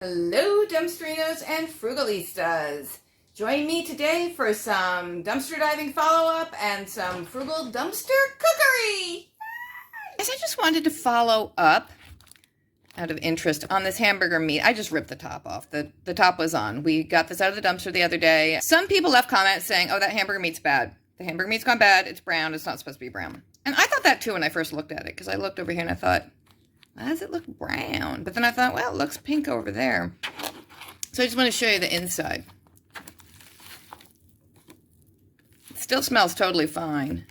Hello, dumpsterinos and frugalistas. Join me today for some dumpster diving follow-up and some frugal dumpster cookery. Guys, I just wanted to follow up out of interest on this hamburger meat. I just ripped the top off. The top was on. We got this out of the dumpster the other day. Some people left comments saying, oh, that hamburger meat's bad. The hamburger meat's gone bad. It's brown. It's not supposed to be brown. And I thought that too when I first looked at it, because I looked over here and I thought, why does it look brown? But then I thought, well, it looks pink over there. So I just want to show you the inside. It still smells totally fine.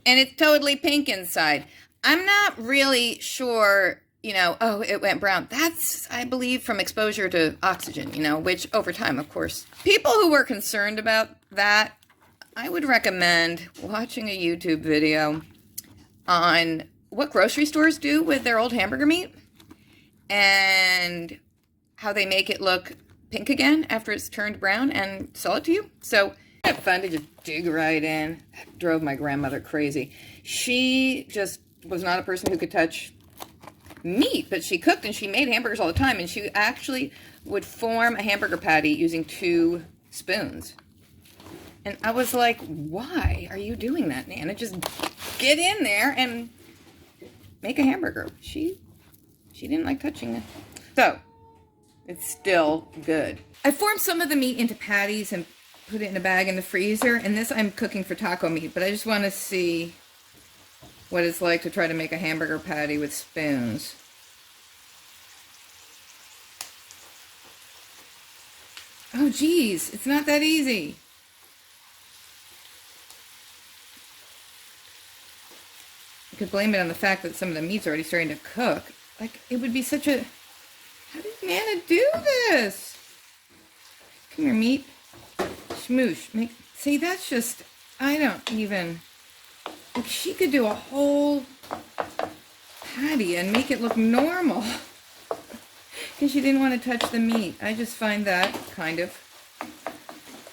And it's totally pink inside. I'm not really sure, oh, it went brown. That's, I believe, from exposure to oxygen, which over time, of course. People who were concerned about that, I would recommend watching a YouTube video on what grocery stores do with their old hamburger meat and how they make it look pink again after it's turned brown and sell it to you. So it's fun to just dig right in. That drove my grandmother crazy. She just was not a person who could touch meat, but she cooked and she made hamburgers all the time, and she actually would form a hamburger patty using 2 spoons. And I was like, why are you doing that, Nana? Just get in there and make a hamburger. She didn't like touching it. So, it's still good. I formed some of the meat into patties and put it in a bag in the freezer. And this I'm cooking for taco meat, but I just want to see what it's like to try to make a hamburger patty with spoons. Oh, geez, it's not that easy. You could blame it on the fact that some of the meat's already starting to cook. Like, it would be such a... How did Nana do this? Come here, meat. Smoosh. See, that's just... I don't even... Like, she could do a whole patty and make it look normal. Because she didn't want to touch the meat. I just find that kind of...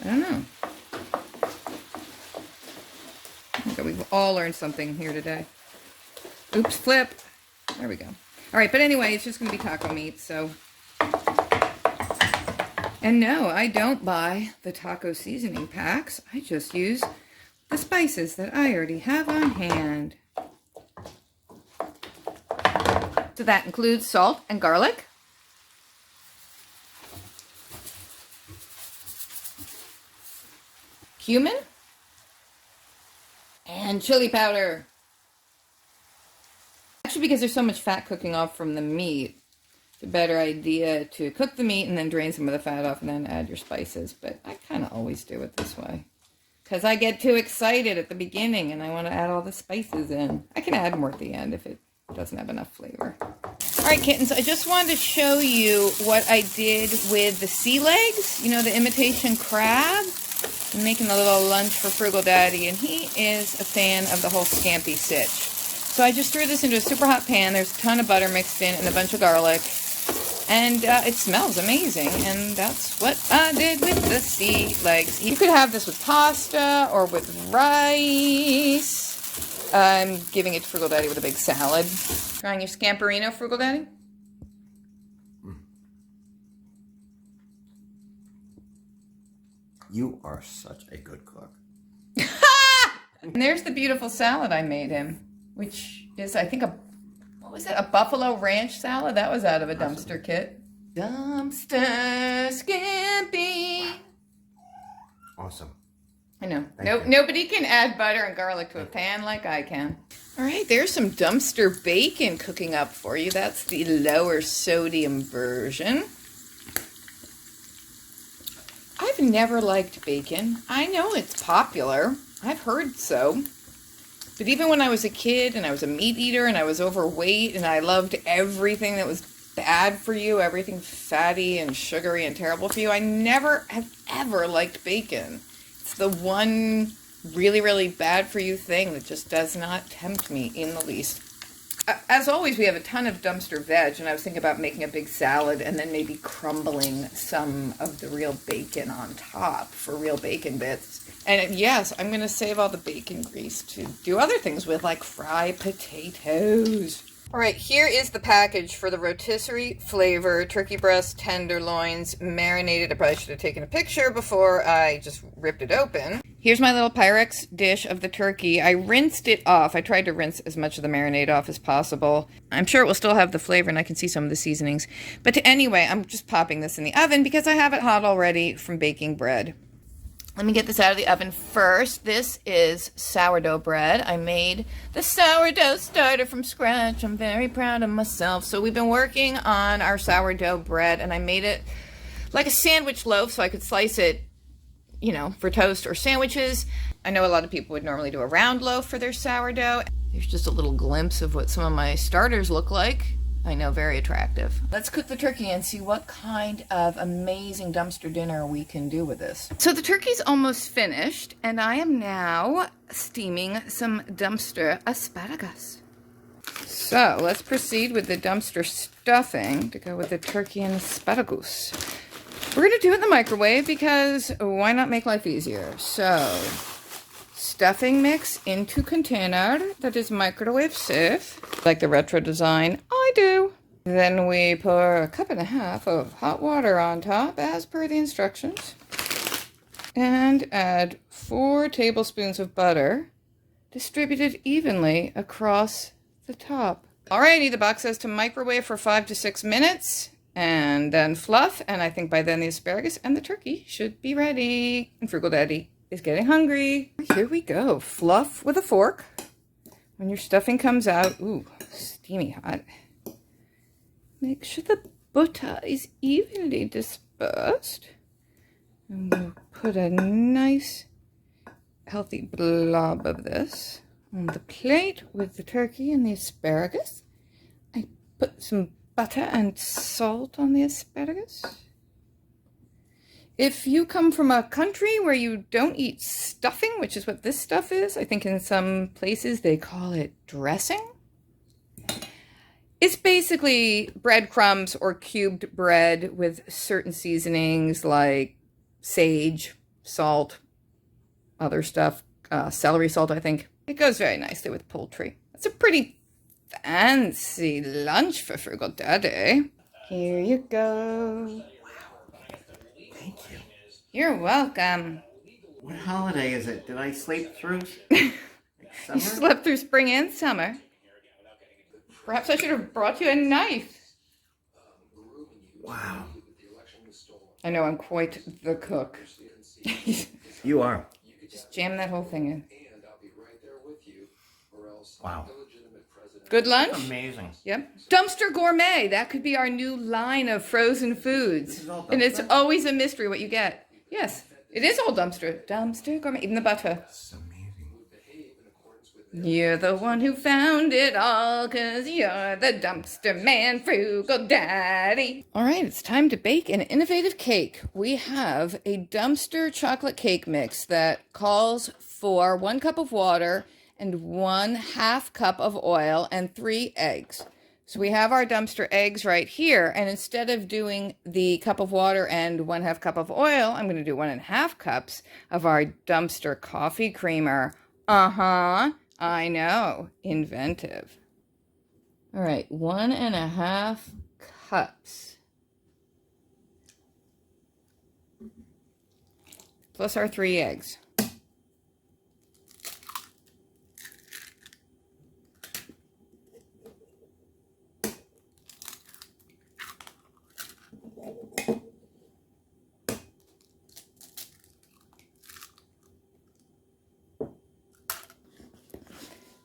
I don't know. Okay, we've all learned something here today. Oops, flip. There we go. All right, but anyway, it's just going to be taco meat, so. And no, I don't buy the taco seasoning packs. I just use the spices that I already have on hand. So that includes salt and garlic. Cumin. And chili powder. Actually, because there's so much fat cooking off from the meat, it's a better idea to cook the meat and then drain some of the fat off and then add your spices. But I kind of always do it this way, because I get too excited at the beginning and I want to add all the spices in. I can add more at the end if it doesn't have enough flavor. All right, kittens, I just wanted to show you what I did with the sea legs, the imitation crab. I'm making a little lunch for Frugal Daddy, and he is a fan of the whole scampi sitch. So I just threw this into a super hot pan. There's a ton of butter mixed in and a bunch of garlic. And it smells amazing. And that's what I did with the sea legs. You could have this with pasta or with rice. I'm giving it to Frugal Daddy with a big salad. Trying your scamperino, Frugal Daddy? You are such a good cook. And there's the beautiful salad I made him, which is, I think, what was it? A buffalo ranch salad? That was out of a dumpster kit. Dumpster scampi. Awesome. I know. Nobody can add butter and garlic to a pan like I can. All right, there's some dumpster bacon cooking up for you. That's the lower sodium version. I've never liked bacon. I know it's popular. I've heard so. But even when I was a kid and I was a meat eater and I was overweight and I loved everything that was bad for you, everything fatty and sugary and terrible for you, I never have ever liked bacon. It's the one really, really bad for you thing that just does not tempt me in the least. As always, we have a ton of dumpster veg, and I was thinking about making a big salad and then maybe crumbling some of the real bacon on top for real bacon bits. And yes, I'm going to save all the bacon grease to do other things with, like fry potatoes. All right, here is the package for the rotisserie flavor turkey breast tenderloins marinated. I probably should have taken a picture before I just ripped it open. Here's my little Pyrex dish of the turkey. I rinsed it off. I tried to rinse as much of the marinade off as possible. I'm sure it will still have the flavor, and I can see some of the seasonings. But anyway, I'm just popping this in the oven because I have it hot already from baking bread. Let me get this out of the oven first. This is sourdough bread. I made the sourdough starter from scratch. I'm very proud of myself. So we've been working on our sourdough bread, and I made it like a sandwich loaf so I could slice it, you know, for toast or sandwiches. I know a lot of people would normally do a round loaf for their sourdough. Here's just a little glimpse of what some of my starters look like. I know, very attractive. Let's cook the turkey and see what kind of amazing dumpster dinner we can do with this. So the turkey's almost finished, and I am now steaming some dumpster asparagus. So let's proceed with the dumpster stuffing to go with the turkey and asparagus. We're gonna do it in the microwave because why not make life easier? So, stuffing mix into container that is microwave safe. Like the retro design, I do. Then we pour 1.5 cups of hot water on top as per the instructions. And add 4 tablespoons of butter distributed evenly across the top. Alrighty, the box says to microwave for 5 to 6 minutes. And then fluff, and I think by then the asparagus and the turkey should be ready. And Frugal Daddy is getting hungry. Here we go. Fluff with a fork. When your stuffing comes out, ooh, steamy hot. Make sure the butter is evenly dispersed. And we'll put a nice, healthy blob of this on the plate with the turkey and the asparagus. I put some butter and salt on the asparagus. If you come from a country where you don't eat stuffing, which is what this stuff is, I think in some places they call it dressing. It's basically breadcrumbs or cubed bread with certain seasonings like sage, salt, other stuff, celery salt, I think. It goes very nicely with poultry. It's a pretty fancy lunch for Frugal Daddy. Here you go. Thank you. You're welcome. What holiday is it? Did I sleep through summer? You slept through spring and summer. Perhaps I should have brought you a knife. Wow. I know, I'm quite the cook. You are. Just jam that whole thing in. Wow. Good lunch? Amazing. Yep. Dumpster Gourmet. That could be our new line of frozen foods. This is all And it's dumpster? always a mystery what you get. Yes, it is all dumpster. Dumpster Gourmet. Even the butter. This is amazing. You're the one who found it all, 'cause you're the dumpster man, Frugal Daddy. All right, it's time to bake an innovative cake. We have a dumpster chocolate cake mix that calls for 1 cup of water and 1/2 cup of oil and 3 eggs. So we have our dumpster eggs right here, and instead of doing the cup of water and 1/2 cup of oil, I'm going to do 1.5 cups of our dumpster coffee creamer. I know, inventive. All right, 1.5 cups. Plus our 3 eggs.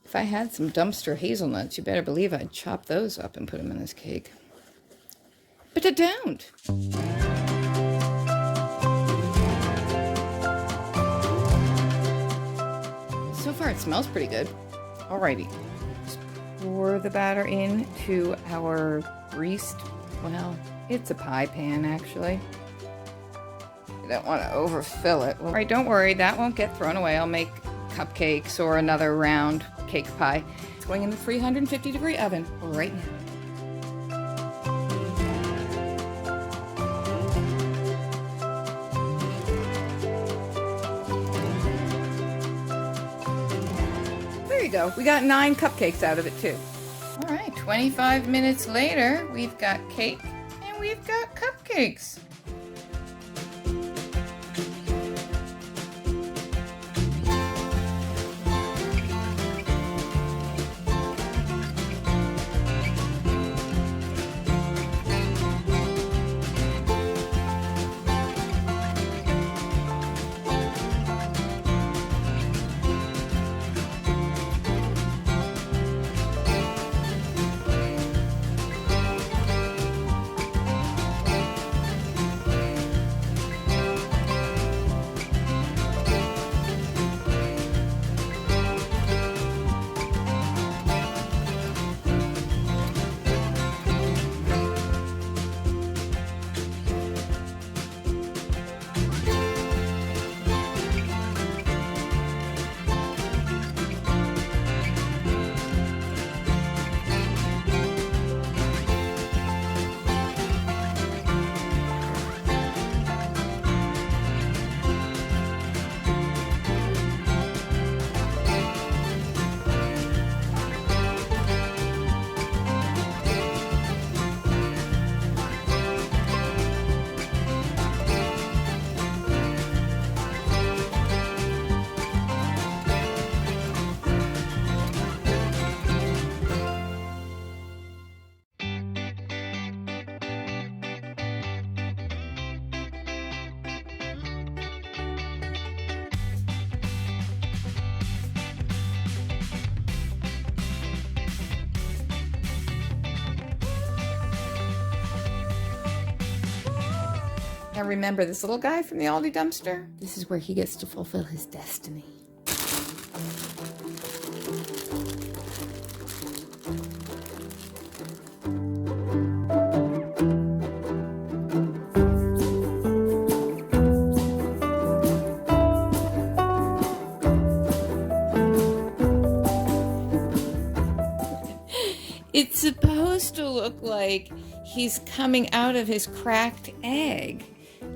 If I had some dumpster hazelnuts, you better believe I'd chop those up and put them in this cake. But I don't. So far, it smells pretty good. Alrighty. Let's pour the batter into our greased, well, it's a pie pan, actually. You don't want to overfill it. All right, don't worry, that won't get thrown away. I'll make cupcakes or another round cake pie. It's going in the 350-degree oven right now. There you go. We got 9 cupcakes out of it too. All right, 25 minutes later, we've got cake and we've got cupcakes. Now remember this little guy from the Aldi dumpster? This is where he gets to fulfill his destiny. It's supposed to look like he's coming out of his cracked egg.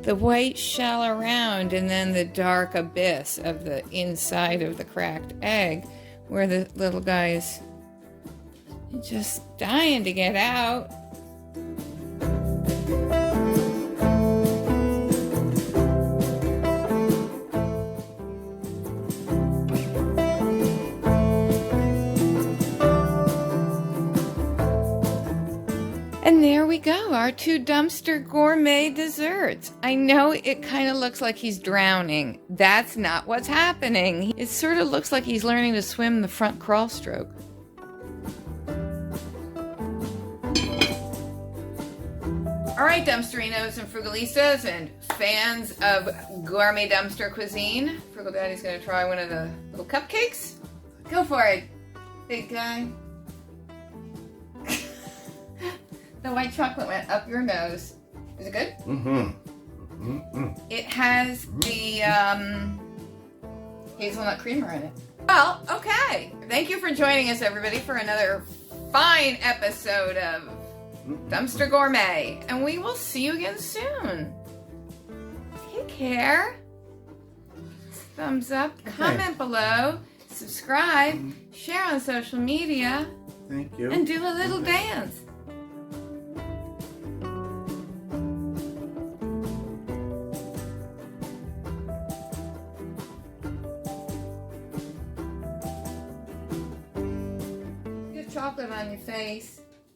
The white shell around and then the dark abyss of the inside of the cracked egg where the little guy is just dying to get out. And there we go, our two dumpster gourmet desserts. I know it kind of looks like he's drowning. That's not what's happening. It sort of looks like he's learning to swim the front crawl stroke. All right, dumpsterinos and frugalistas and fans of gourmet dumpster cuisine. Frugal Daddy's gonna try one of the little cupcakes. Go for it, big guy. The white chocolate went up your nose. Is it good? Mm-hmm. Mm-hmm. It has the hazelnut creamer in it. Well, okay. Thank you for joining us, everybody, for another fine episode of Dumpster Gourmet. And we will see you again soon. Take care. Thumbs up, comment below, subscribe, share on social media. Thank you. And do a little dance. Chocolate on your face.